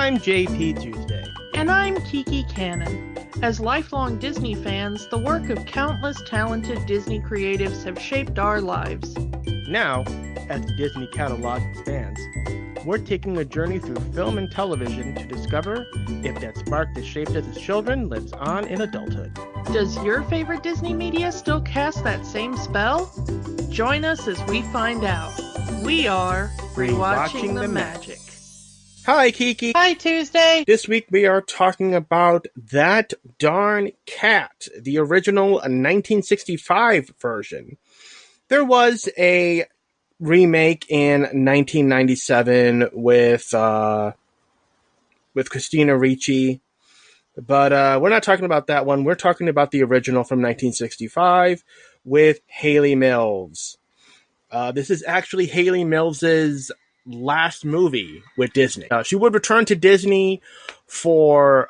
I'm JP Tuesday. And I'm Kiki Cannon. As lifelong Disney fans, the work of countless talented Disney creatives have shaped our lives. Now, as the Disney catalog expands, we're taking a journey through film and television to discover if that spark that shaped us as children lives on in adulthood. Does your favorite Disney media still cast that same spell? Join us as we find out. We are Rewatching the Magic. Hi, Kiki. Hi, Tuesday. This week we are talking about That Darn Cat, the original 1965 version. There was a remake in 1997 with Christina Ricci, but we're not talking about that one. We're talking about the original from 1965 with Hayley Mills. This is actually Hayley Mills's last movie with Disney. She would return to Disney for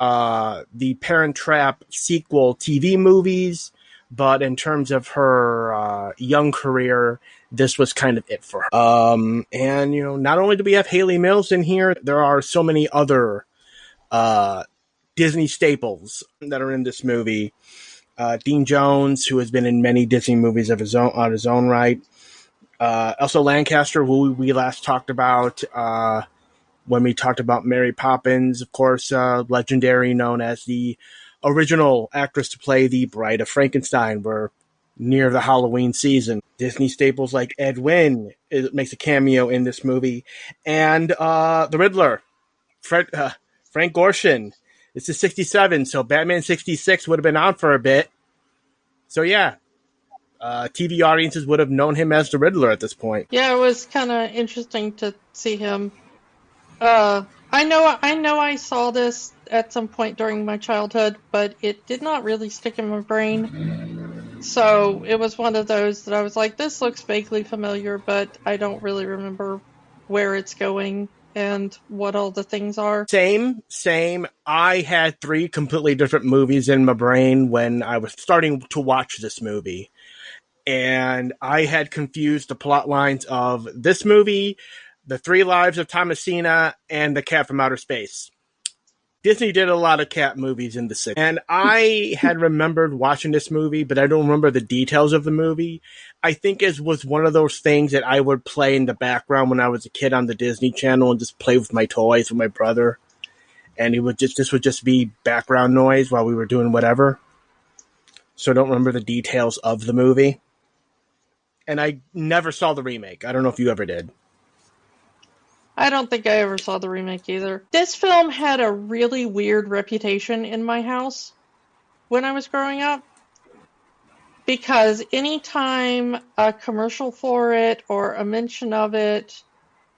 the Parent Trap sequel TV movies, but in terms of her young career, this was kind of it for her. And, not only do we have Hayley Mills in here, there are so many other Disney staples that are in this movie. Dean Jones, who has been in many Disney movies of his own on his own right. Elsa Lancaster, who we last talked about when we talked about Mary Poppins, of course, legendary, known as the original actress to play the Bride of Frankenstein. We're near the Halloween season. Disney staples like Ed Wynn makes a cameo in this movie. And the Riddler, Frank Gorshin. This is 67, so Batman 66 would have been on for a bit. So yeah. TV audiences would have known him as the Riddler at this point. Yeah, it was kind of interesting to see him. I know I saw this at some point during my childhood, but it did not really stick in my brain. So it was one of those that I was like, this looks vaguely familiar, but I don't really remember where it's going and what all the things are. Same. I had 3 completely different movies in my brain when I was starting to watch this movie. And I had confused the plot lines of this movie, The 3 Lives of Thomasina, and The Cat from Outer Space. Disney did a lot of cat movies in the 60s. And I had remembered watching this movie, but I don't remember the details of the movie. I think it was one of those things that I would play in the background when I was a kid on the Disney Channel and just play with my toys with my brother. And this would just be background noise while we were doing whatever. So I don't remember the details of the movie. And I never saw the remake. I don't know if you ever did. I don't think I ever saw the remake either. This film had a really weird reputation in my house when I was growing up. Because anytime a commercial for it or a mention of it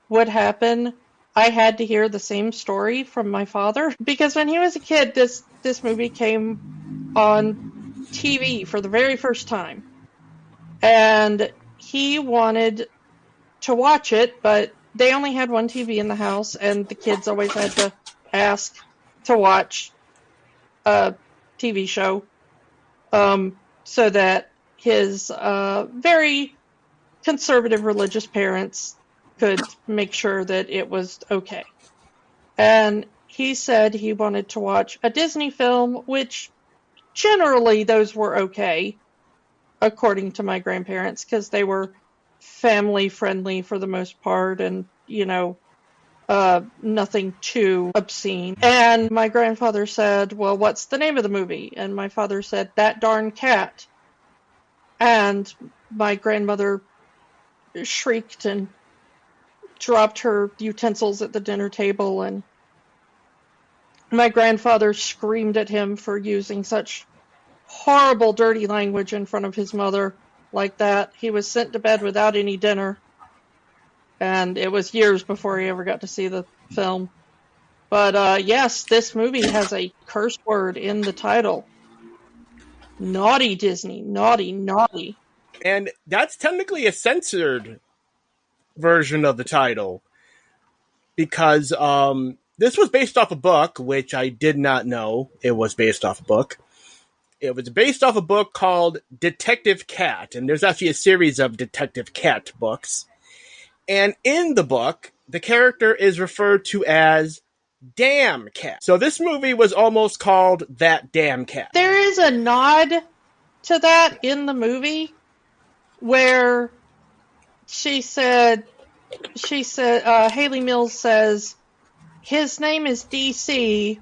would happen, I had to hear the same story from my father. Because when he was a kid, this movie came on TV for the very first time. And he wanted to watch it, but they only had one TV in the house, and the kids always had to ask to watch a TV show so that his very conservative religious parents could make sure that it was okay. And he said he wanted to watch a Disney film, which generally those were okay, according to my grandparents, because they were family friendly for the most part and, nothing too obscene. And my grandfather said, well, what's the name of the movie? And my father said, That Darn Cat. And my grandmother shrieked and dropped her utensils at the dinner table, and my grandfather screamed at him for using such horrible, dirty language in front of his mother like that. He was sent to bed without any dinner, and it was years before he ever got to see the film. But yes, this movie has a curse word in the title. Naughty Disney. Naughty, naughty. And that's technically a censored version of the title, because this was based off a book, which I did not know it was based off a book. It was based off a book called Detective Cat, and there's actually a series of Detective Cat books. And in the book, the character is referred to as Damn Cat. So this movie was almost called That Damn Cat. There is a nod to that in the movie where she said, Haley Mills says, his name is DC,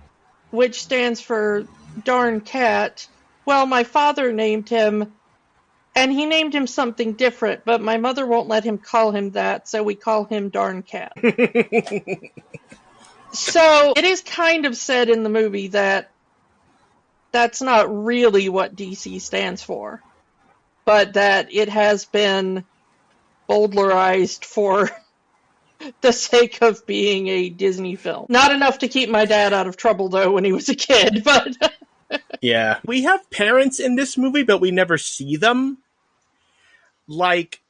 which stands for darn cat. Well, my father named him, and he named him something different, but my mother won't let him call him that, so we call him darn cat. So it is kind of said in the movie that that's not really what DC stands for, but that it has been bowdlerized for the sake of being a Disney film. Not enough to keep my dad out of trouble, though, when he was a kid, but... Yeah. We have parents in this movie, but we never see them. Like,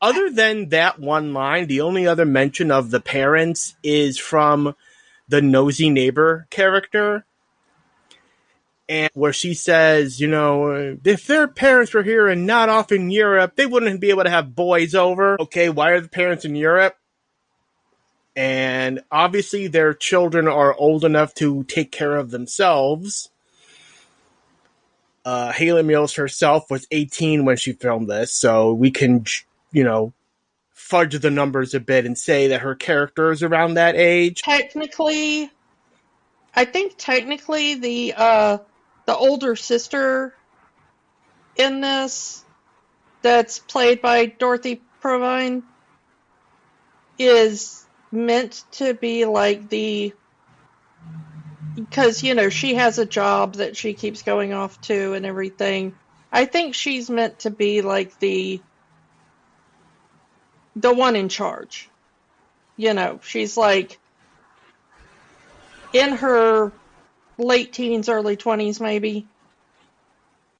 other than that one line, the only other mention of the parents is from the nosy neighbor character. And where she says, you know, if their parents were here and not off in Europe, they wouldn't be able to have boys over. Okay, why are the parents in Europe? And obviously their children are old enough to take care of themselves. Haley Mills herself was 18 when she filmed this, so we can, you know, fudge the numbers a bit and say that her character is around that age. Technically, I think technically the older sister in this, that's played by Dorothy Provine, is meant to be like the, because, you know, she has a job that she keeps going off to and everything. I think she's meant to be like the one in charge. You know, she's like in her late teens, early 20s maybe,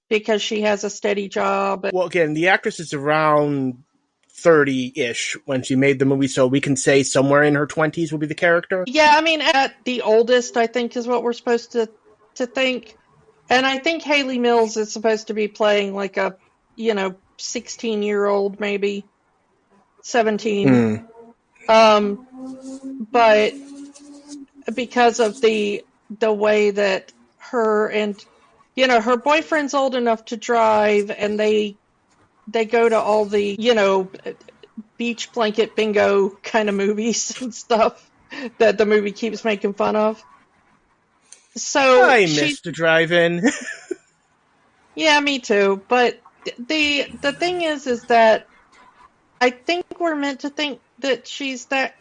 because she has a steady job. Well, again, the actress is around 30-ish when she made the movie, so we can say somewhere in her 20s will be the character. Yeah, I mean, at the oldest, I think, is what we're supposed to think. And I think Haley Mills is supposed to be playing like a, you know, 16-year-old, maybe 17. But because of the way that her and, you know, her boyfriend's old enough to drive, and they go to all the, you know, beach blanket bingo kind of movies and stuff that the movie keeps making fun of. So I missed the drive-in. Yeah, me too. But the thing is that I think we're meant to think that she's that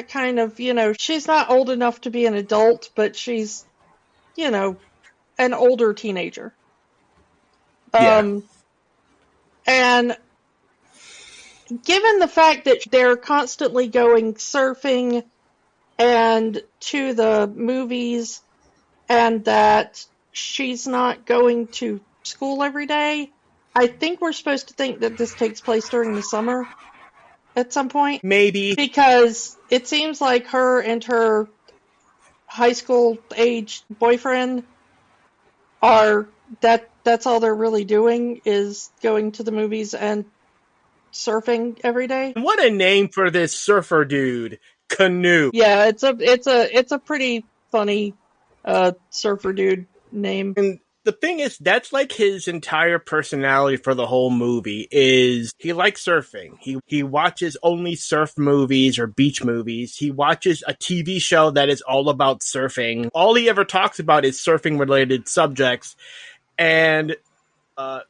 kind of, you know, she's not old enough to be an adult, but she's, you know, an older teenager. Yeah. And given the fact that they're constantly going surfing and to the movies, and that she's not going to school every day, I think we're supposed to think that this takes place during the summer at some point. Maybe. Because it seems like her and her high school age boyfriend are, that's all they're really doing, is going to the movies and surfing every day. What a name for this surfer dude. Canoe. Yeah, it's a pretty funny surfer dude name. And the thing is, that's like his entire personality for the whole movie, is he likes surfing. He watches only surf movies or beach movies. He watches a TV show that is all about surfing. All he ever talks about is surfing related subjects. And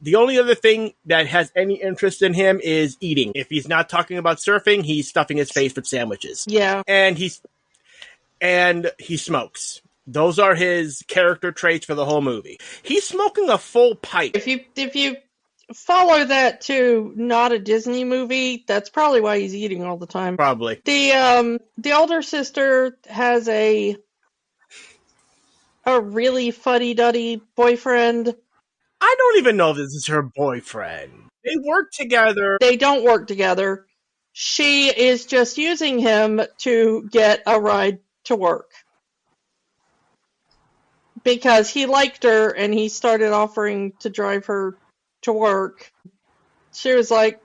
the only other thing that has any interest in him is eating. If he's not talking about surfing, he's stuffing his face with sandwiches. Yeah. And he smokes. Those are his character traits for the whole movie. He's smoking a full pipe. If you follow that to not a Disney movie, that's probably why he's eating all the time. Probably. The older sister has a really fuddy-duddy boyfriend. I don't even know if this is her boyfriend. They work together. They don't work together. She is just using him to get a ride to work. Because he liked her and he started offering to drive her to work. She was like,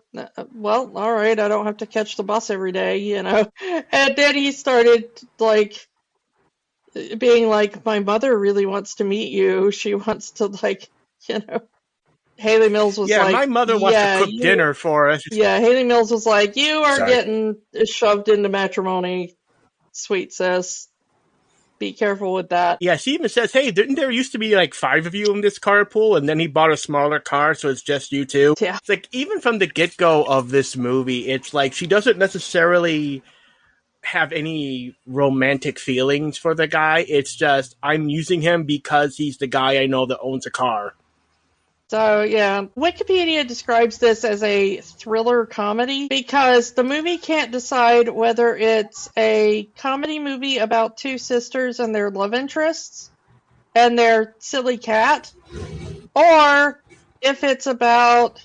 well, all right, I don't have to catch the bus every day, you know. And then he started, like, being like, my mother really wants to meet you. She wants to, like, you know. Haley Mills was Yeah, my like, mother wants to cook dinner for us. yeah, Haley Mills was like, you are Sorry. getting shoved into matrimony, sweet sis. Be careful with that. Yeah, she even says, hey, didn't there used to be like 5 of you in this carpool? And then he bought a smaller car, so it's just you two. Yeah. It's like, even from the get-go of this movie, it's like she doesn't necessarily have any romantic feelings for the guy. It's just, I'm using him because he's the guy I know that owns a car. So, yeah, Wikipedia describes this as a thriller comedy because the movie can't decide whether it's a comedy movie about two sisters and their love interests and their silly cat, or if it's about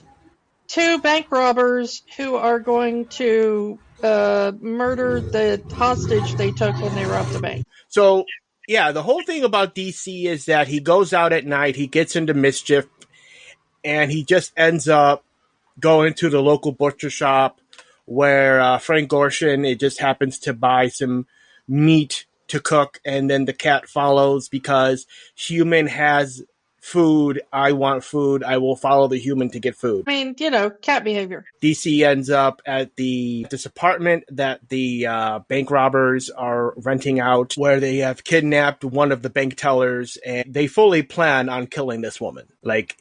two bank robbers who are going to murder the hostage they took when they robbed the bank. So, yeah, the whole thing about DC is that he goes out at night, he gets into mischief, and he just ends up going to the local butcher shop where Frank Gorshin, it just happens to buy some meat to cook, and then the cat follows because human has food. I want food. I will follow the human to get food. I mean, cat behavior. DC ends up at this apartment that the bank robbers are renting out, where they have kidnapped one of the bank tellers, and they fully plan on killing this woman. Like,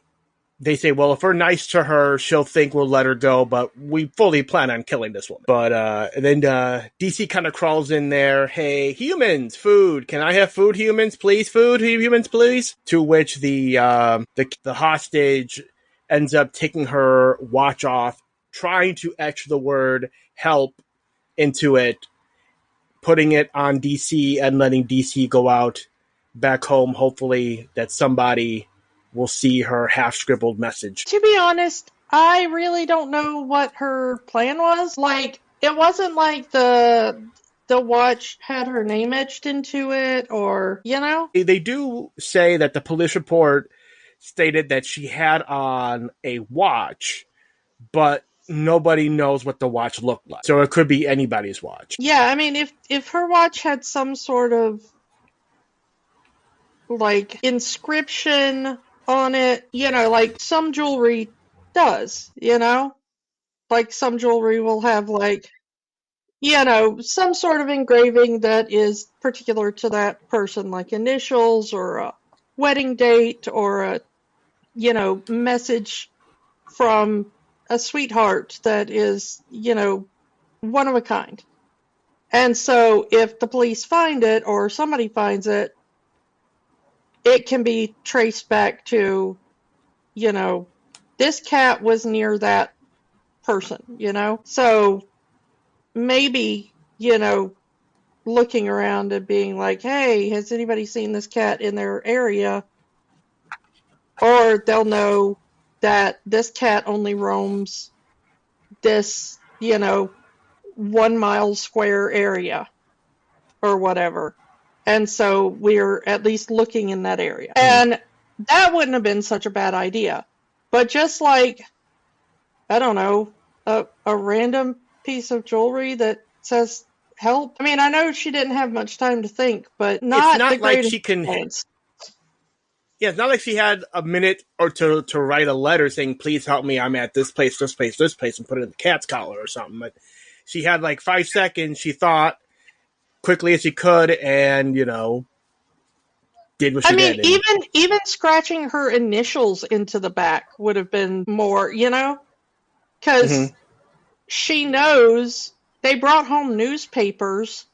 they say, well, if we're nice to her, she'll think we'll let her go, but we fully plan on killing this woman. But then DC kind of crawls in there. Hey, humans, food. Can I have food, humans? Please, food, humans, please. To which the hostage ends up taking her watch off, trying to etch the word help into it, putting it on DC and letting DC go out back home. Hopefully that somebody will see her half-scribbled message. To be honest, I really don't know what her plan was. Like, it wasn't like the watch had her name etched into it, or, They do say that the police report stated that she had on a watch, but nobody knows what the watch looked like. So it could be anybody's watch. Yeah, I mean, if her watch had some sort of, like, inscription on it, like some jewelry does, like some jewelry will have, like, some sort of engraving that is particular to that person, like initials or a wedding date or a, message from a sweetheart that is, one of a kind. And so if the police find it or somebody finds it, it can be traced back to, this cat was near that person, So maybe, looking around and being like, hey, has anybody seen this cat in their area? Or they'll know that this cat only roams this, 1 mile square area or whatever. And so we're at least looking in that area. And that wouldn't have been such a bad idea. But just like, I don't know, a random piece of jewelry that says help. I mean, I know she didn't have much time to think, but not the greatest like she can. Yeah, it's not like she had a minute or to write a letter saying, please help me, I'm at this place, this place, this place, and put it in the cat's collar or something. But she had like 5 seconds, she thought quickly as she could, and, did what she did. I mean, even scratching her initials into the back would have been more, because she knows they brought home newspapers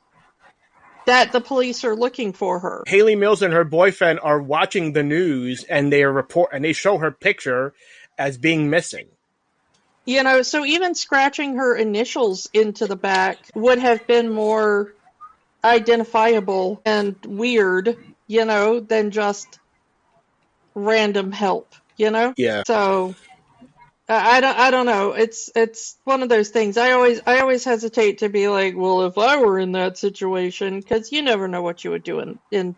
that the police are looking for her. Haley Mills and her boyfriend are watching the news, and they show her picture as being missing. So even scratching her initials into the back would have been more identifiable and weird, than just random help, Yeah. So I don't know. It's one of those things. I always hesitate to be like, well, if I were in that situation, because you never know what you would do in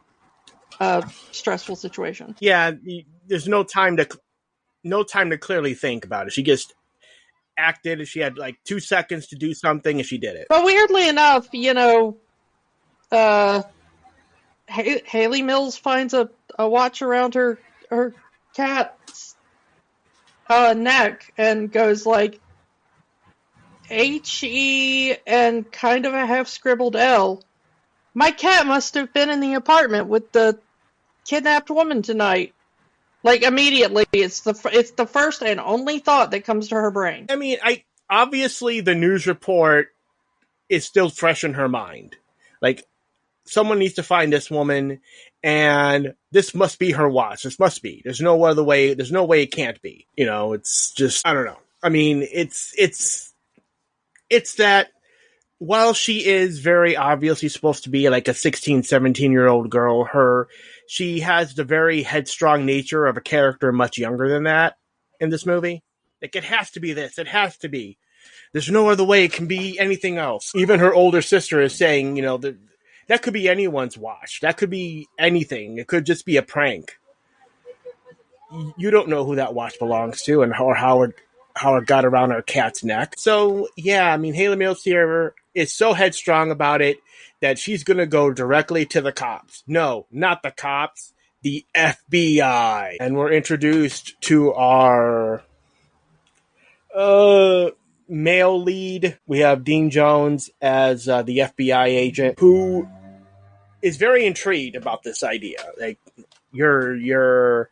a stressful situation. Yeah, there's no time to clearly think about it. She just acted. She had like 2 seconds to do something, and she did it. But weirdly enough, Haley Mills finds a watch around her cat's neck and goes like HE and kind of a half scribbled L. My cat must have been in the apartment with the kidnapped woman tonight. Like immediately, it's the first and only thought that comes to her brain. I mean, obviously the news report is still fresh in her mind. Like, someone needs to find this woman, and this must be her watch. This must be. There's no other way. There's no way it can't be. It's just, I don't know. I mean, it's that while she is very obviously supposed to be like a 16, 17-year-old girl, she has the very headstrong nature of a character much younger than that in this movie. Like, it has to be this. It has to be. There's no other way it can be anything else. Even her older sister is saying, that could be anyone's watch. That could be anything. It could just be a prank. You don't know who that watch belongs to and how it got around our cat's neck. So, yeah, I mean, Haley Mills here is so headstrong about it that she's going to go directly to the cops. No, not the cops, the FBI. And we're introduced to our male lead. We have Dean Jones as the FBI agent who is very intrigued about this idea. Like, your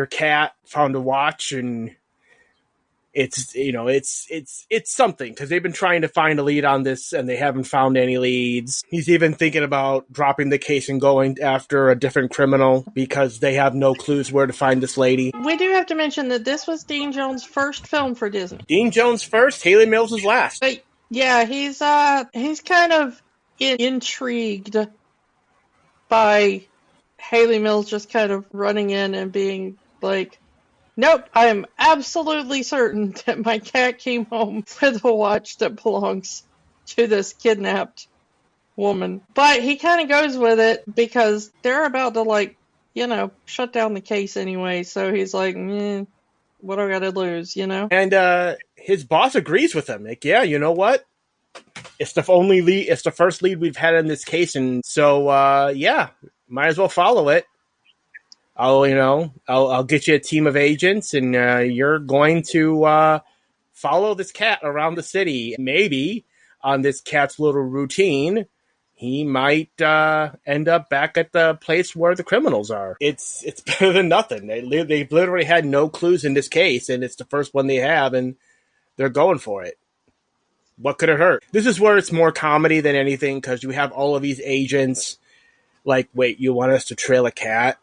cat found a watch, and it's something, because they've been trying to find a lead on this and they haven't found any leads. He's even thinking about dropping the case and going after a different criminal because they have no clues where to find this lady. We do have to mention that this was Dean Jones' first film for Disney. Dean Jones first, Haley Mills is last. But yeah, he's kind of intrigued by Haley Mills just kind of running in and being like, nope, I am absolutely certain that my cat came home with a watch that belongs to this kidnapped woman. But he kind of goes with it because they're about to shut down the case anyway. So he's like, what do I got to lose, And his boss agrees with him. Like, yeah, you know what? It's the first lead we've had in this case, and so yeah, might as well follow it. I'll get you a team of agents, and you're going to follow this cat around the city. Maybe on this cat's little routine, he might end up back at the place where the criminals are. It's better than nothing. They've literally had no clues in this case, and it's the first one they have, and they're going for it. What could it hurt? This is where it's more comedy than anything, because you have all of these agents like, wait, you want us to trail a cat?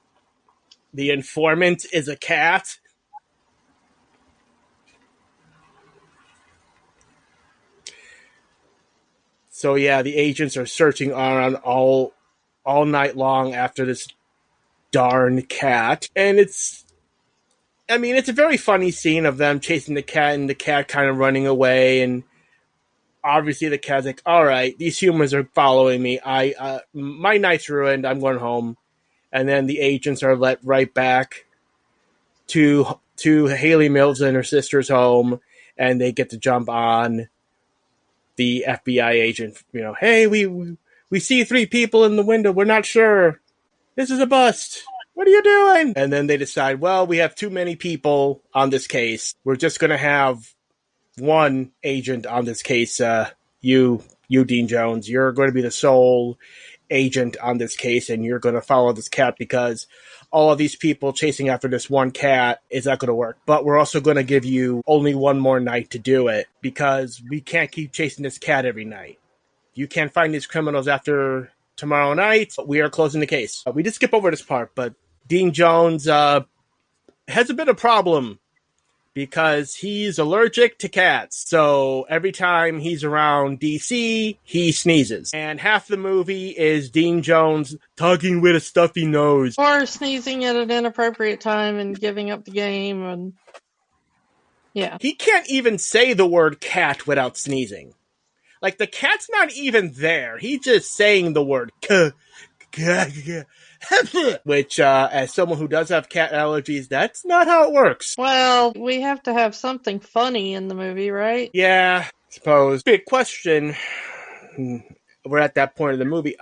The informant is a cat? So yeah, the agents are searching around all night long after this darn cat. And it's a very funny scene of them chasing the cat and the cat kind of running away, and obviously the cat's like, all right, these humans are following me. My night's ruined. I'm going home. And then the agents are let right back to Haley Mills and her sister's home, and they get to jump on the FBI agent. Hey, we see 3 people in the window. We're not sure. This is a bust. What are you doing? And then they decide, well, we have too many people on this case. We're just going to have one agent on this case. You, Dean Jones, you're going to be the sole agent on this case, and you're going to follow this cat, because all of these people chasing after this one cat is not going to work. But we're also going to give you only one more night to do it, because we can't keep chasing this cat every night. You can't find these criminals after tomorrow night. We are closing the case. We did skip over this part, but Dean Jones has a bit of problem because he's allergic to cats. So every time he's around DC, he sneezes. And half the movie is Dean Jones talking with a stuffy nose. Or sneezing at an inappropriate time and giving up the game, and yeah. He can't even say the word cat without sneezing. Like, the cat's not even there. He's just saying the word which, as someone who does have cat allergies, that's not how it works. Well, we have to have something funny in the movie, right? Yeah, I suppose. Big question. We're at that point of the movie.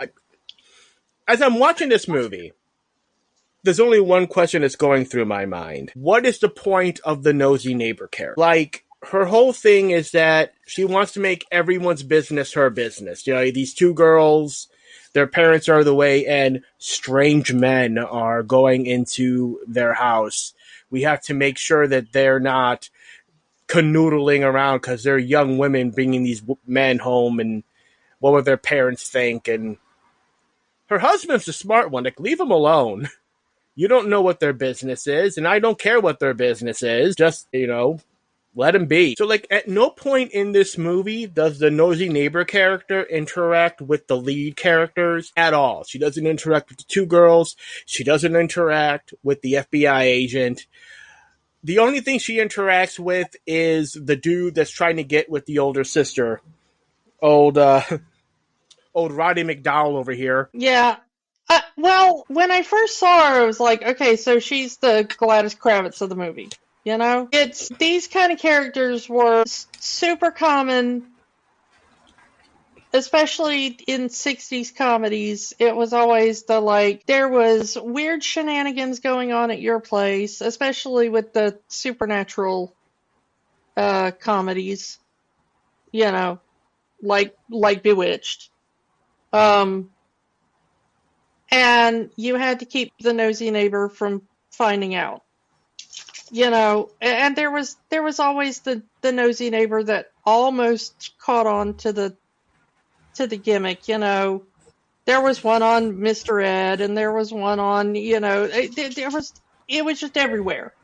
as I'm watching this movie, there's only one question that's going through my mind. What is the point of the nosy neighbor character? Like, her whole thing is that she wants to make everyone's business her business. You know, these two girls, their parents are the way, and strange men are going into their house. We have to make sure that they're not canoodling around because they're young women bringing these men home, and what would their parents think? And her husband's the smart one. Like, leave them alone. You don't know what their business is, and I don't care what their business is. Just, let them be. So, like, at no point in this movie does the nosy neighbor character interact with the lead characters at all. She doesn't interact with the two girls. She doesn't interact with the FBI agent. The only thing she interacts with is the dude that's trying to get with the older sister. Old Roddy McDowell over here. Yeah. Well, when I first saw her, I was like, okay, so she's the Gladys Kravitz of the movie. You know? It's these kind of characters were super common, especially in 60s comedies. It was always there was weird shenanigans going on at your place, especially with the supernatural comedies, like Bewitched. And you had to keep the nosy neighbor from finding out. And there was always the nosy neighbor that almost caught on to the gimmick. There was one on Mr. Ed, and there was one on, it was just everywhere.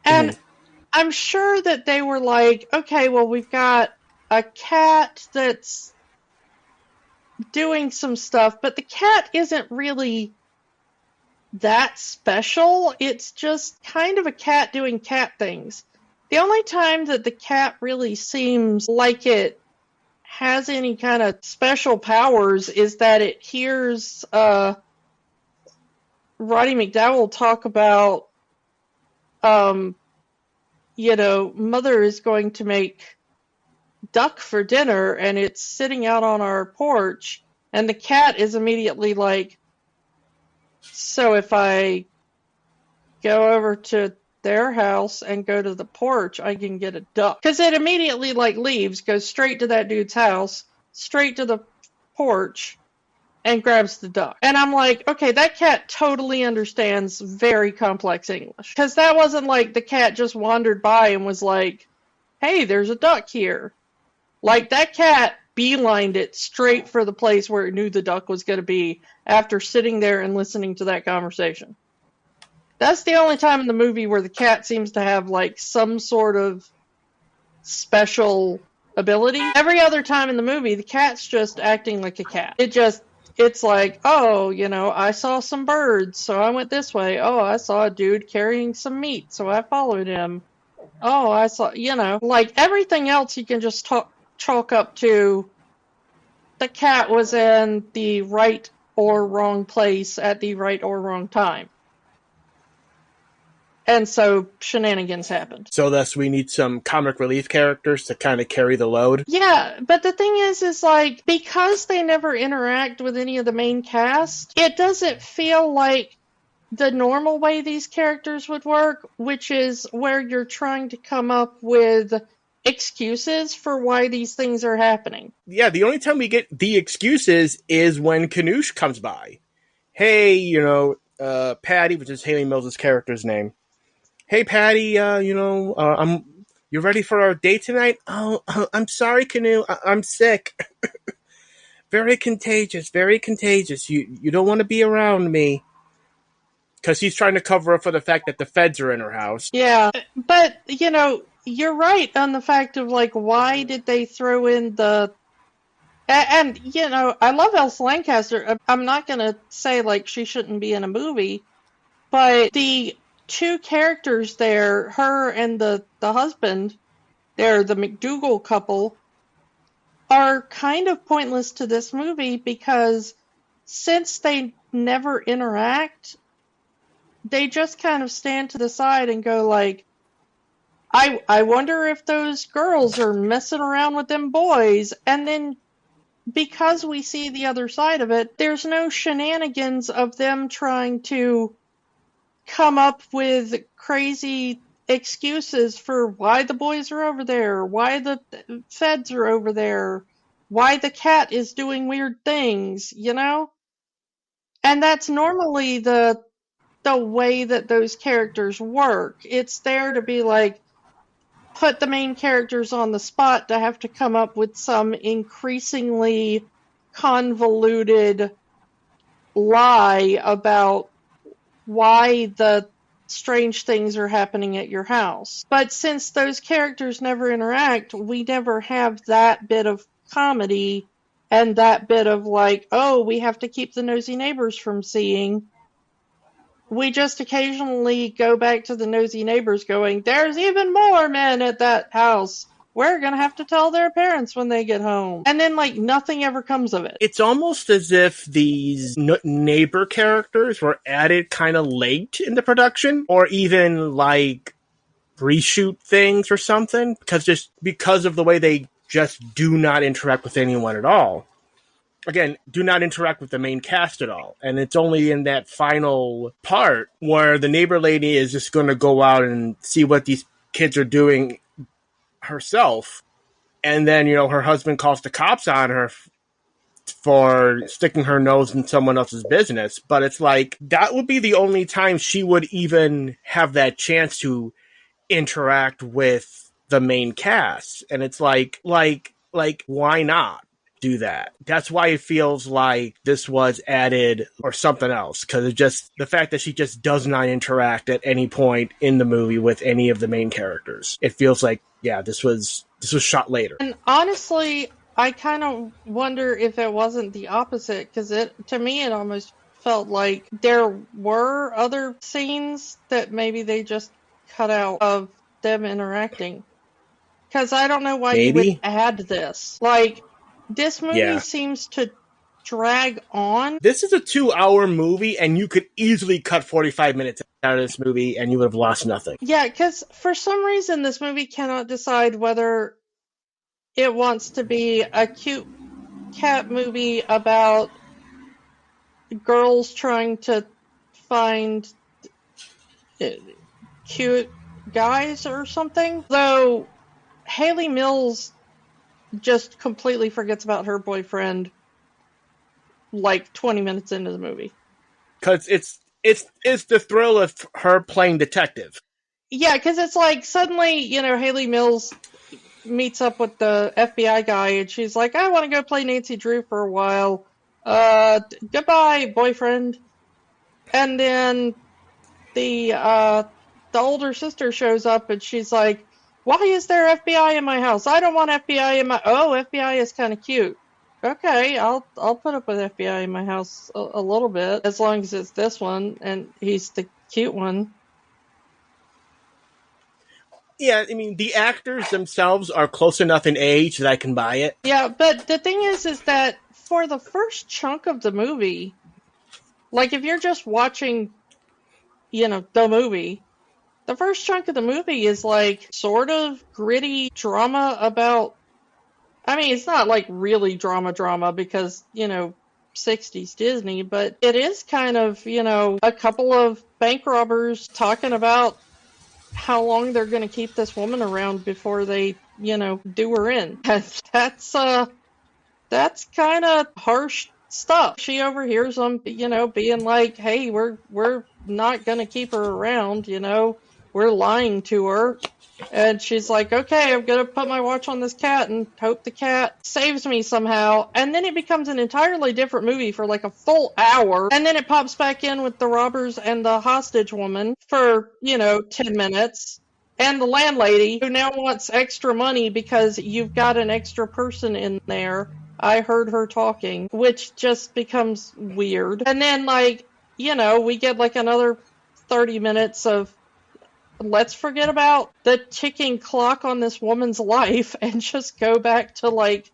And I'm sure that they were like, okay, well, we've got a cat that's doing some stuff, but the cat isn't really that special. It's just kind of a cat doing cat things. The only time that the cat really seems like it has any kind of special powers is that it hears Roddy McDowell talk about, mother is going to make duck for dinner, and it's sitting out on our porch, and the cat is immediately like, so if I go over to their house and go to the porch, I can get a duck. Because it immediately leaves, goes straight to that dude's house, straight to the porch, and grabs the duck. And I'm like, okay, that cat totally understands very complex English. Because that wasn't like the cat just wandered by and was like, hey, there's a duck here. Like, that cat beelined it straight for the place where it knew the duck was going to be after sitting there and listening to that conversation. That's the only time in the movie where the cat seems to have, some sort of special ability. Every other time in the movie, the cat's just acting like a cat. It's like, oh, I saw some birds, so I went this way. Oh, I saw a dude carrying some meat, so I followed him. Oh, I saw, everything else you can just chalk up to the cat was in the right or wrong place at the right or wrong time. And so shenanigans happened. So thus we need some comic relief characters to kind of carry the load. Yeah, but the thing is because they never interact with any of the main cast, it doesn't feel like the normal way these characters would work, which is where you're trying to come up with excuses for why these things are happening. Yeah, the only time we get the excuses is when Kanoosh comes by. Hey, Patty, which is Haley Mills' character's name. Hey, Patty, you ready for our date tonight? Oh, I'm sorry, Canoe. I'm sick. Very contagious, very contagious. You don't want to be around me. Because he's trying to cover up for the fact that the feds are in her house. Yeah, but, you're right on the fact of, why did they throw in the... And, I love Elsa Lancaster. I'm not going to say, she shouldn't be in a movie, but the two characters there, her and the husband, they're the McDougal couple, are kind of pointless to this movie because since they never interact, they just kind of stand to the side and go I wonder if those girls are messing around with them boys, and then because we see the other side of it, there's no shenanigans of them trying to come up with crazy excuses for why the boys are over there, why the feds are over there, why the cat is doing weird things, you know? And that's normally the way that those characters work. It's there to be like put the main characters on the spot to have to come up with some increasingly convoluted lie about why the strange things are happening at your house. But since those characters never interact, we never have that bit of comedy and that bit of like, oh, we have to keep the nosy neighbors from seeing. We just occasionally go back to the nosy neighbors going, there's even more men at that house. We're going to have to tell their parents when they get home. And then, like, nothing ever comes of it. It's almost as if these neighbor characters were added kind of late in the production, or even like reshoot things or something, because of the way they just do not interact with anyone at all. Again, do not interact with the main cast at all. And it's only in that final part where the neighbor lady is just going to go out and see what these kids are doing herself. And then, her husband calls the cops on her for sticking her nose in someone else's business. But it's like, that would be the only time she would even have that chance to interact with the main cast. And it's like, why not do that? That's why it feels like this was added or something else, because it's just the fact that she just does not interact at any point in the movie with any of the main characters. It feels like, yeah, this was shot later. And honestly, I kind of wonder if it wasn't the opposite, because to me it almost felt like there were other scenes that maybe they just cut out of them interacting. Because I don't know why you would add this. Like, this movie seems to drag on. This is a 2-hour movie, and you could easily cut 45 minutes out of this movie, and you would have lost nothing. Yeah, because for some reason, this movie cannot decide whether it wants to be a cute cat movie about girls trying to find cute guys or something. Though Hayley Mills just completely forgets about her boyfriend like 20 minutes into the movie. Because it's the thrill of her playing detective. Yeah, because it's like suddenly, Hayley Mills meets up with the FBI guy and she's like, I want to go play Nancy Drew for a while. Goodbye, boyfriend. And then the older sister shows up and she's like, why is there FBI in my house? I don't want FBI in my... Oh, FBI is kind of cute. Okay, I'll put up with FBI in my house a little bit, as long as it's this one, and he's the cute one. Yeah, I mean, the actors themselves are close enough in age that I can buy it. Yeah, but the thing is that for the first chunk of the movie, like if you're just watching, the movie, the first chunk of the movie is like sort of gritty drama about, I mean, it's not like really drama because, 60s Disney, but it is kind of, a couple of bank robbers talking about how long they're going to keep this woman around before they, do her in. That's kind of harsh stuff. She overhears them, being like, hey, we're not going to keep her around, we're lying to her. And she's like, okay, I'm going to put my watch on this cat and hope the cat saves me somehow. And then it becomes an entirely different movie for like a full hour. And then it pops back in with the robbers and the hostage woman for, 10 minutes. And the landlady who now wants extra money because you've got an extra person in there. I heard her talking, which just becomes weird. And then we get like another 30 minutes of, let's forget about the ticking clock on this woman's life and just go back to like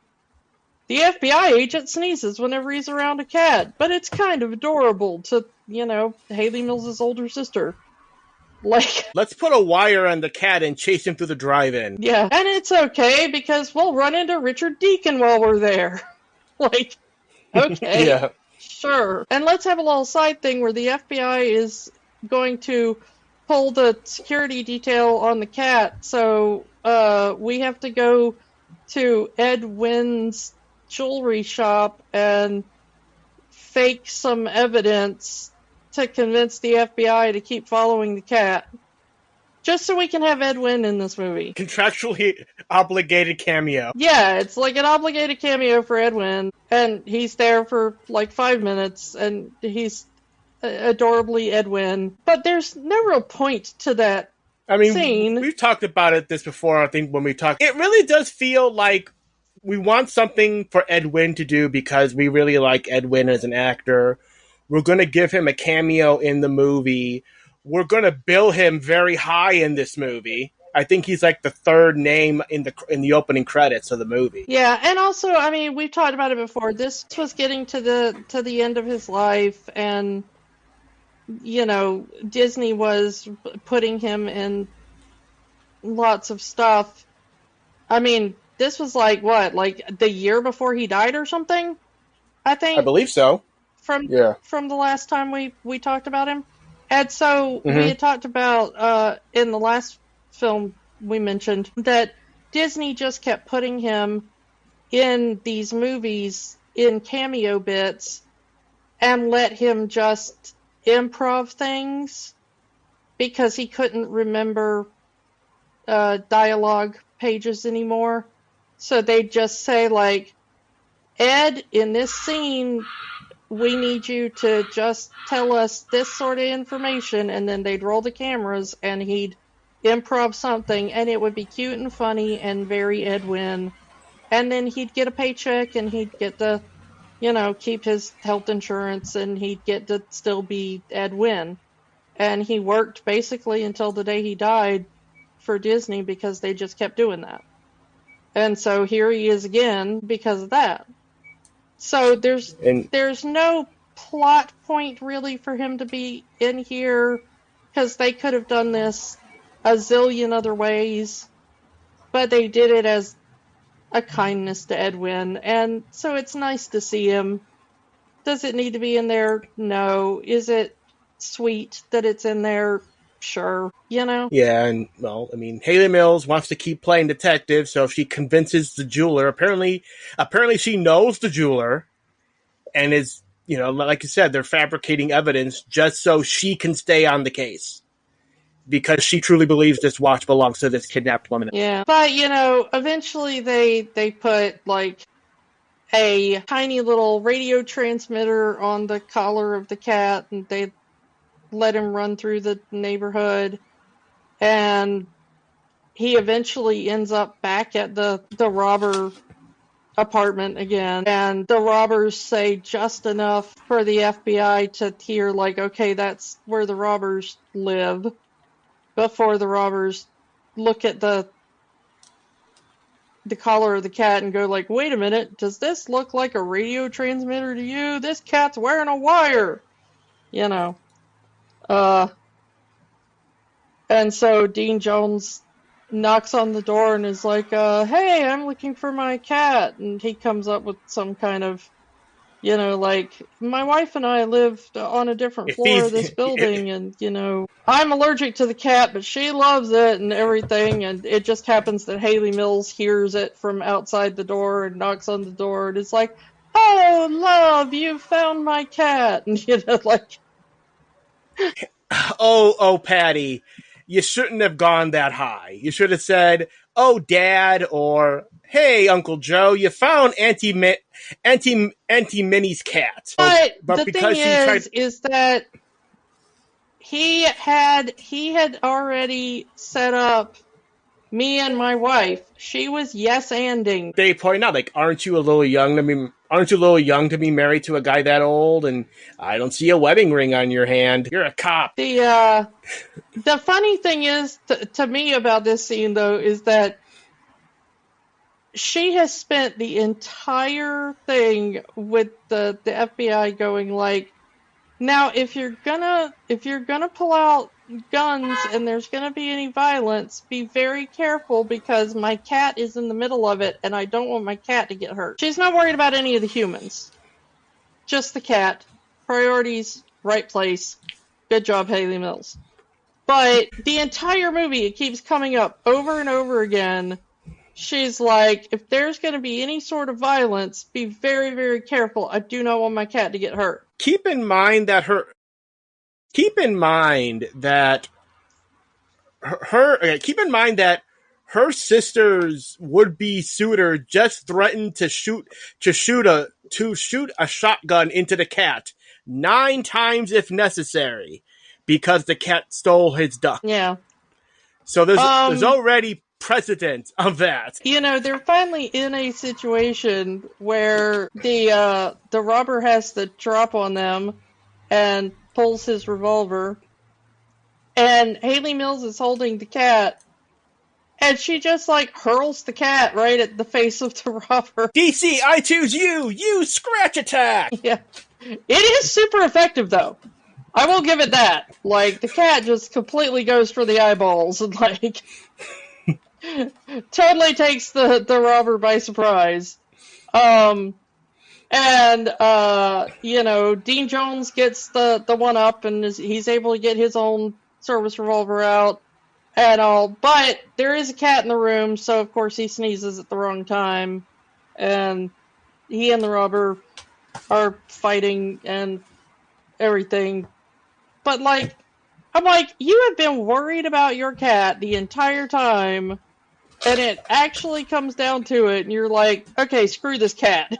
the FBI agent sneezes whenever he's around a cat. But it's kind of adorable to, Hayley Mills' older sister. Like, let's put a wire on the cat and chase him through the drive-in. Yeah, and it's okay because we'll run into Richard Deacon while we're there. Like, okay, Yeah. sure. And let's have a little side thing where the FBI is going to pull the security detail on the cat. So we have to go to Ed Wynn's jewelry shop and fake some evidence to convince the FBI to keep following the cat. Just so we can have Ed Wynn in this movie. Contractually obligated cameo. Yeah, it's like an obligated cameo for Ed Wynn, and he's there for like 5 minutes, and he's adorably Ed Wynn. But there's no real point to that I mean, scene. we've talked about this before, I think, when we talked. It really does feel like we want something for Ed Wynn to do because we really like Ed Wynn as an actor. We're going to give him a cameo in the movie. We're going to bill him very high in this movie. I think he's like the third name in the opening credits of the movie. Yeah, and also, I mean, we've talked about it before. This was getting to the end of his life, and you know, Disney was putting him in lots of stuff. I mean, this was like what, like the year before he died or something? I I think believe so. from Yeah. from the last time we talked about him. And so we Mm-hmm. had talked about in the last film we mentioned that Disney just kept putting him in these movies in cameo bits and let him just improv things because he couldn't remember dialogue pages anymore. So they'd just say, like, Ed, in this scene, we need you to just tell us this sort of information, and then they'd roll the cameras and he'd improv something, and it would be cute and funny and very Ed Wynn. And then he'd get a paycheck and he'd get to, you know, keep his health insurance and he'd get to still be Ed Wynn. And he worked basically until the day he died for Disney because they just kept doing that. And so here he is again because of that. So there's no plot point really for him to be in here because they could have done this a zillion other ways, but they did it as a kindness to Ed Wynn, and so it's nice to see him. Does it need to be in there? No. Is it sweet that it's in there? Sure. You know? Yeah, and well, I mean, Haley Mills wants to keep playing detective, so if she convinces the jeweler, apparently she knows the jeweler, and is, you know, like you said, they're fabricating evidence just so she can stay on the case because she truly believes this watch belongs to this kidnapped woman. Yeah, but you know, eventually they put like a tiny little radio transmitter on the collar of the cat, and they let him run through the neighborhood, and he eventually ends up back at the robber apartment again, and the robbers say just enough for the FBI to hear, like, okay, that's where the robbers live, before the robbers look at the collar of the cat and go like, wait a minute, does this look like a radio transmitter to you? This cat's wearing a wire, you know. And so Dean Jones knocks on the door and is like, hey, I'm looking for my cat. And he comes up with some kind of, you know, like, my wife and I lived on a different floor of this building, and, you know, I'm allergic to the cat, but she loves it and everything. And it just happens that Haley Mills hears it from outside the door and knocks on the door and is like, oh, love, you found my cat. And, you know, like, Oh, Patty, you shouldn't have gone that high. You should have said, oh, Dad, or hey, Uncle Joe, you found Auntie Minnie's cat. But the because thing is that he had already set up me and my wife. She was yes-anding. They point out, like, aren't you a little young to be married to a guy that old? And I don't see a wedding ring on your hand. You're a cop. The funny thing is to me about this scene, though, is that she has spent the entire thing with the FBI going like, now if you're gonna pull out guns and there's going to be any violence, be very careful because my cat is in the middle of it and I don't want my cat to get hurt. She's not worried about any of the humans, just the cat. Priorities, right place. Good job, Haley Mills. But the entire movie, it keeps coming up over and over again. She's like, if there's going to be any sort of violence, be very, very careful. I do not want my cat to get hurt. Keep in mind that her sister's would-be suitor just threatened to shoot a shotgun into the cat 9 times if necessary because the cat stole his duck. Yeah. So there's already precedent of that. They're finally in a situation where the robber has to drop on them and pulls his revolver, and Haley Mills is holding the cat, and she just hurls the cat right at the face of the robber. DC, I choose you! You scratch attack! Yeah. It is super effective, though. I will give it that. The cat just completely goes for the eyeballs and, totally takes the robber by surprise. Dean Jones gets the one up and he's able to get his own service revolver out and all. But there is a cat in the room, so of course he sneezes at the wrong time. And he and the robber are fighting and everything. But, I'm like, you have been worried about your cat the entire time, and it actually comes down to it, and you're like, okay, screw this cat.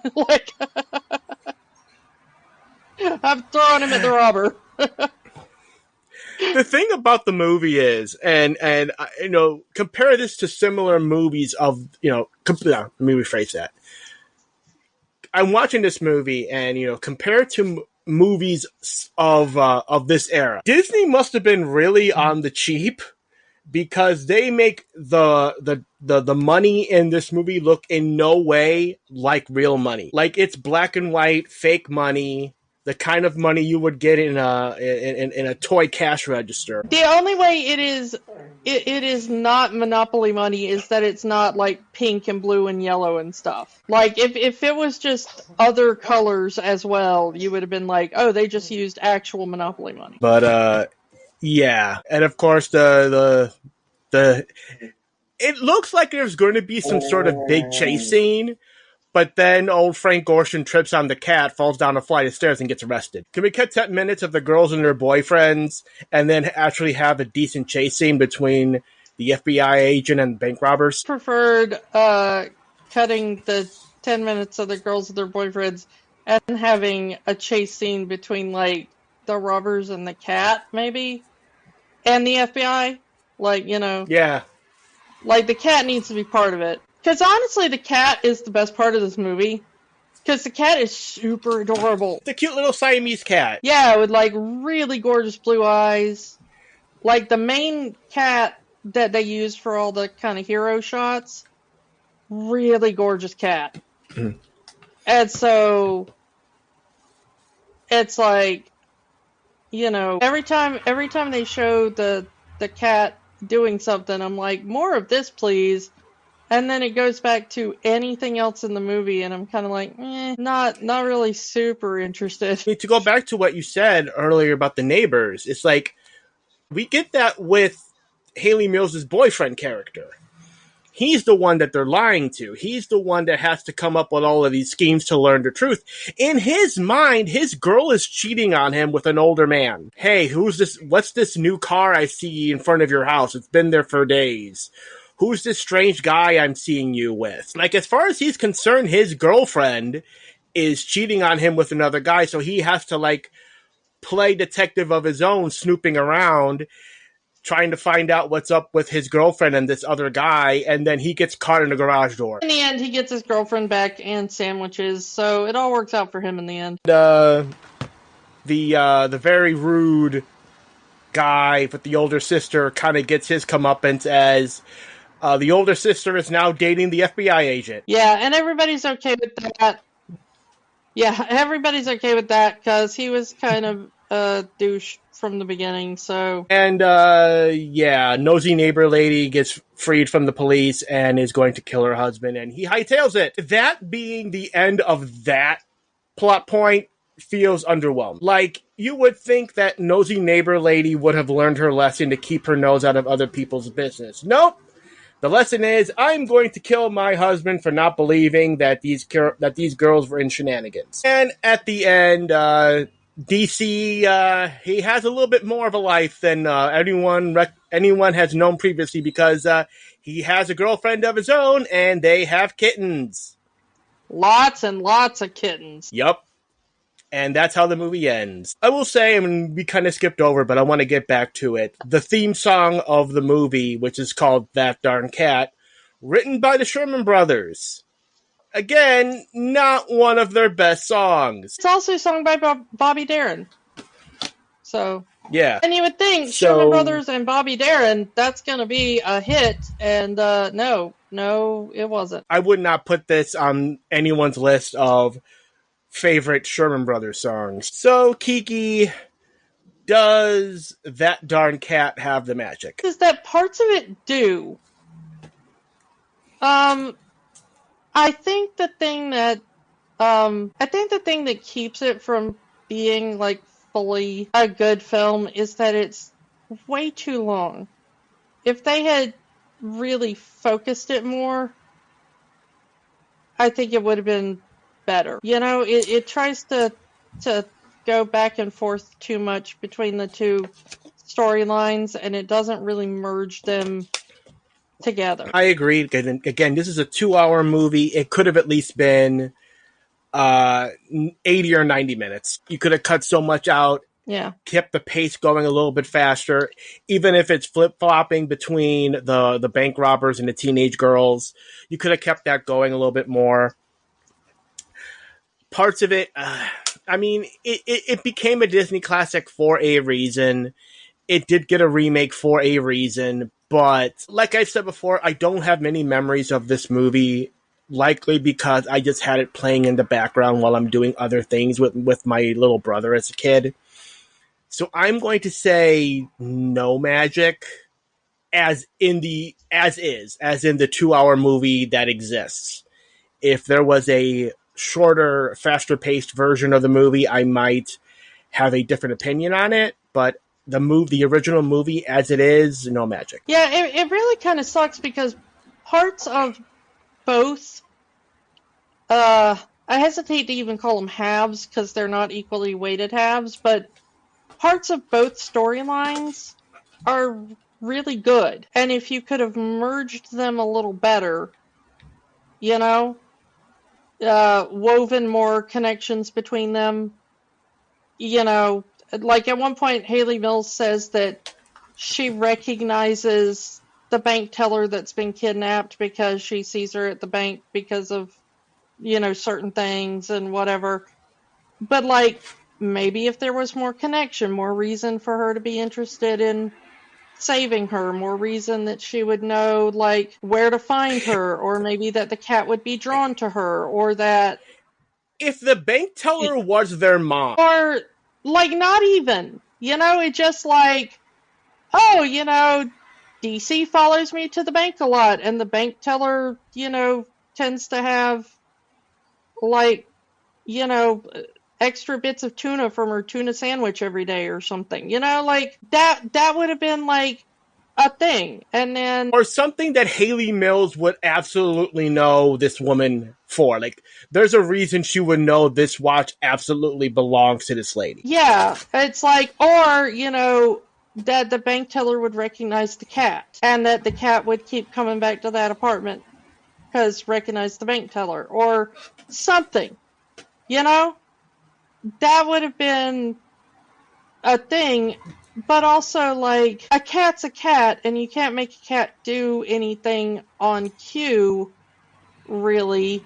I'm throwing him at the robber. The thing about the movie is, and compare this to similar movies of, let me rephrase that. I'm watching this movie, and, compared to movies of this era, Disney must have been really on the cheap because they make the money in this movie look in no way like real money. It's black and white, fake money, the kind of money you would get in a toy cash register. The only way it is not Monopoly money is that it's not pink and blue and yellow and stuff. If it was just other colors as well, you would have been like, oh, they just used actual Monopoly money. But yeah, and of course the it looks like there's going to be some sort of big chase scene. But then old Frank Gorshin trips on the cat, falls down a flight of stairs, and gets arrested. Can we cut 10 minutes of the girls and their boyfriends, and then actually have a decent chase scene between the FBI agent and bank robbers? Preferred cutting the 10 minutes of the girls and their boyfriends and having a chase scene between, the robbers and the cat, maybe? And the FBI? Yeah. The cat needs to be part of it. Because honestly, the cat is the best part of this movie. Because the cat is super adorable. The cute little Siamese cat. Yeah, with really gorgeous blue eyes. The main cat that they use for all the kind of hero shots. Really gorgeous cat. And so it's every time they show the cat doing something, I'm like, more of this, please. And then it goes back to anything else in the movie, and I'm kind of like, not really super interested. To go back to what you said earlier about the neighbors, it's we get that with Haley Mills' boyfriend character. He's the one that they're lying to. He's the one that has to come up with all of these schemes to learn the truth. In his mind, his girl is cheating on him with an older man. Hey, who's this? What's this new car I see in front of your house? It's been there for days. Who's this strange guy I'm seeing you with? As far as he's concerned, his girlfriend is cheating on him with another guy, so he has to, play detective of his own, snooping around, trying to find out what's up with his girlfriend and this other guy, and then he gets caught in the garage door. In the end, he gets his girlfriend back and sandwiches, so it all works out for him in the end. The very rude guy with the older sister kind of gets his comeuppance as... the older sister is now dating the FBI agent. Yeah, and everybody's okay with that. Yeah, everybody's okay with that because he was kind of a douche from the beginning. So And yeah, nosy neighbor lady gets freed from the police and is going to kill her husband, and he hightails it. That being the end of that plot point feels underwhelming. Like, you would think that nosy neighbor lady would have learned her lesson to keep her nose out of other people's business. Nope. The lesson is, I'm going to kill my husband for not believing that these girls were in shenanigans. And at the end, DC, he has a little bit more of a life than anyone has known previously, because he has a girlfriend of his own, and they have kittens. lots and lots of kittens. Yup. And that's how the movie ends. I will say, I mean, we kind of skipped over, but I want to get back to it. The theme song of the movie, which is called That Darn Cat, written by the Sherman Brothers. Again, not one of their best songs. It's also sung by Bobby Darin. So Yeah. and you would think Sherman Brothers and Bobby Darin, that's going to be a hit, and no, it wasn't. I would not put this on anyone's list of favorite Sherman Brothers songs. So, Kiki, does That Darn Cat have the magic? Is that parts of it do? I think the thing that keeps it from being like fully a good film is that it's way too long. If they had really focused it more, I think it would have been better. You know, it tries to go back and forth too much between the two storylines, and it doesn't really merge them together. I agree. Again, this is a 2-hour movie. It could have at least been 80 or 90 minutes. You could have cut so much out. Yeah. Kept the pace going a little bit faster, even if it's flip-flopping between the bank robbers and the teenage girls. You could have kept that going a little bit more. Parts of it, I mean, it became a Disney classic for a reason. It did get a remake for a reason, but like I said before, I don't have many memories of this movie, likely because I just had it playing in the background while I'm doing other things with my little brother as a kid. So I'm going to say no magic, as in the 2-hour movie that exists. If there was a shorter, faster paced version of the movie, I might have a different opinion on it, but the original movie as it is, no magic. Yeah, it really kind of sucks because parts of both, I hesitate to even call them halves because they're not equally weighted halves, but parts of both storylines are really good. And if you could have merged them a little better, you know, woven more connections between them, you know, like at one point Haley Mills says that she recognizes the bank teller that's been kidnapped because she sees her at the bank because of, you know, certain things and whatever. But like, maybe if there was more connection, more reason for her to be interested in saving her, more reason that she would know like where to find her, or maybe that the cat would be drawn to her, or that if the bank teller was their mom, or like not even, you know, it just like, oh, you know, DC follows me to the bank a lot, and the bank teller, you know, tends to have like, you know, extra bits of tuna from her tuna sandwich every day or something. You know, like that would have been like a thing. And then or something that Haley Mills would absolutely know this woman for. Like, there's a reason she would know this watch absolutely belongs to this lady. yeah, it's like, or, you know, that the bank teller would recognize the cat, and that the cat would keep coming back to that apartment because recognize the bank teller, or something, you know, that would have been a thing. But also, like, a cat's a cat, and you can't make a cat do anything on cue, really.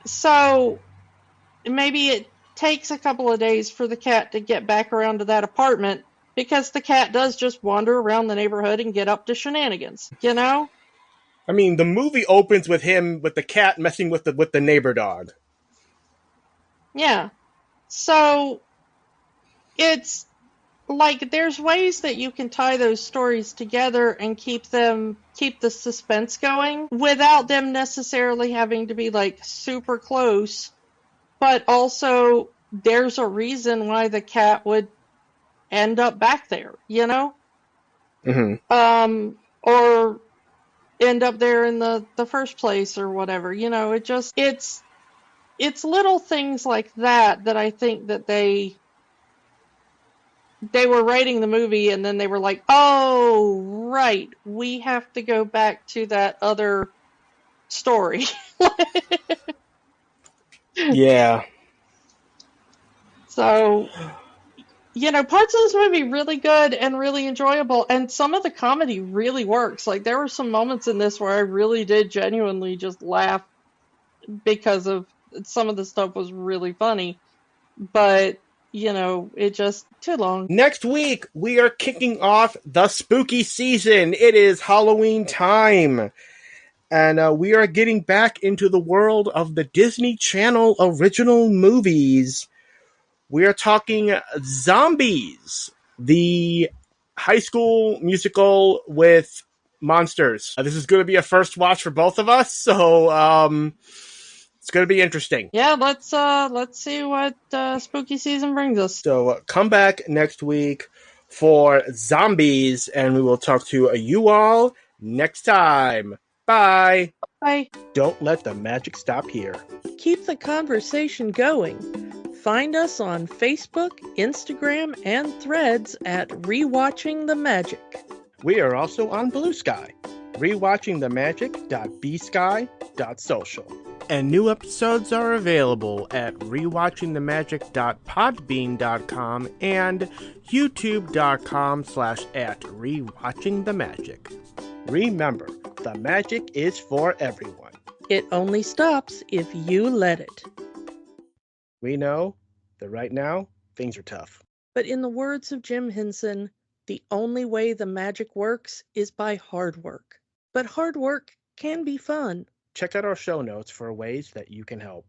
So maybe it takes a couple of days for the cat to get back around to that apartment, because the cat does just wander around the neighborhood and get up to shenanigans, you know? I mean, the movie opens with the cat messing with the neighbor dog. Yeah. So it's like there's ways that you can tie those stories together and keep the suspense going without them necessarily having to be like super close, but also there's a reason why the cat would end up back there, you know? Hmm. Or end up there in the first place or whatever. You know, it's little things like that that I think that they were writing the movie and then they were like, "Oh, right. We have to go back to that other story." Yeah. So, you know, parts of this movie really good and really enjoyable, and some of the comedy really works. Like there were some moments in this where I really did genuinely just laugh because of some of the stuff was really funny, but you know, it just too long. Next week, we are kicking off the spooky season. It is Halloween time. And we are getting back into the world of the Disney Channel original movies. We are talking Zombies, the high school musical with monsters. This is going to be a first watch for both of us, so it's going to be interesting. Yeah, let's see what spooky season brings us. So come back next week for Zombies, and we will talk to you all next time. Bye. Bye. Don't let the magic stop here. Keep the conversation going. Find us on Facebook, Instagram, and Threads at Rewatching the Magic. We are also on Blue Sky, rewatchingthemagic.bsky.social. And new episodes are available at rewatchingthemagic.podbean.com and youtube.com/@rewatchingthemagic. Remember, the magic is for everyone. It only stops if you let it. We know that right now, things are tough. But in the words of Jim Henson, the only way the magic works is by hard work. But hard work can be fun. Check out our show notes for ways that you can help.